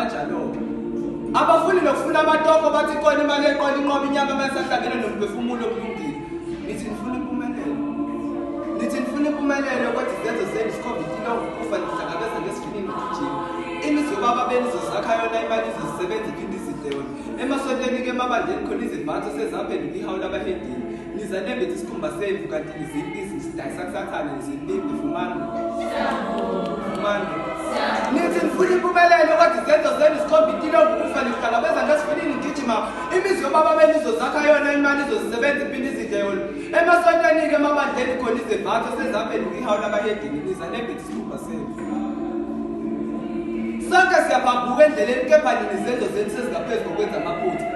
kanjalo abafuni nokufuna amatoko bathi khona imali eqola inqoba inyama mayisahlangene nomphefumulo okulungile nithi nifuna impumelelo kodwa izenzo zenu sikhombithile ukufa nihlangabeza ngesivinini nokujima imizi yobaba beni izosakha yona imali izozisebenza iphinde izidle yona emasontweni-ke emabandleni khona izimbatho sezihambeni kwihawula abahedini nizanembethi isikhumba semvu kanti nizimbizi nisidayisa kusathane nizimbibi fumani nithi nifuna impumelelo kodwa izenzo zenu sikhombithile ukufa nihlangabeza ngesivinini nigijima imizi yobaba beni izosakha yona imali izozisebenza iphinde izidle yona emasontweni-ke emabandleni khona izimbatho sezihambeni kwihawula abahedini nizanembethi isikhumba semvu sonke siyabhambuka endleleni kepha nini izenzo zenu sezingaphezu kokwenza amaphutha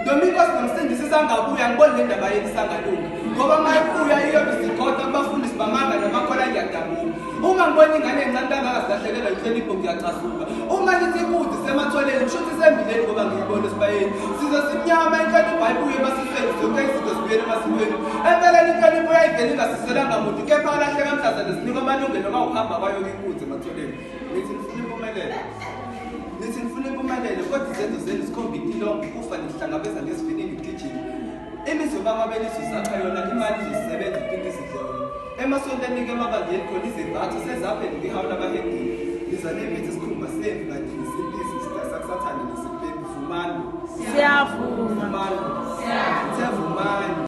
noma inkosi nomsindisi isangabuya ngiboni le ndaba yenu isangalunga ngoba uma ibuya iyobe isigoda kubafundisi bamanga namakhola ngiyadabuka uma ngibona ingane encane kangaka silahlekelwa inhlonipho ngiyacasuka uma nithi ibudi sematholeni kushuthi isembileni ngoba ngiyibona esibayeni sizosimnyama inhlonipho ayibuye emasisweni zonke izinto zibuyele emasikweni empeleni inhlonipho yayivele ingasiselanga muntu kepha alahleka mhlazane sinikwa amalungelo uma uhamba kwayo-ke inkunzi ematholeni nithi nifuna impumelelo kodwa izenzo zenu sikhombithile ukufa nihlangabeza ngesivinini gijini imizi yobaba beni izosakha yona imali izozisebenza iphinde izidle yona emasontweni-ke emabandleni khona izimbatho sezihambeni kwihawula abahedini nizanembethi isikhumba semvu kanti nisimbizi nisidayisa kusathane nisiphephi fumani siyavuma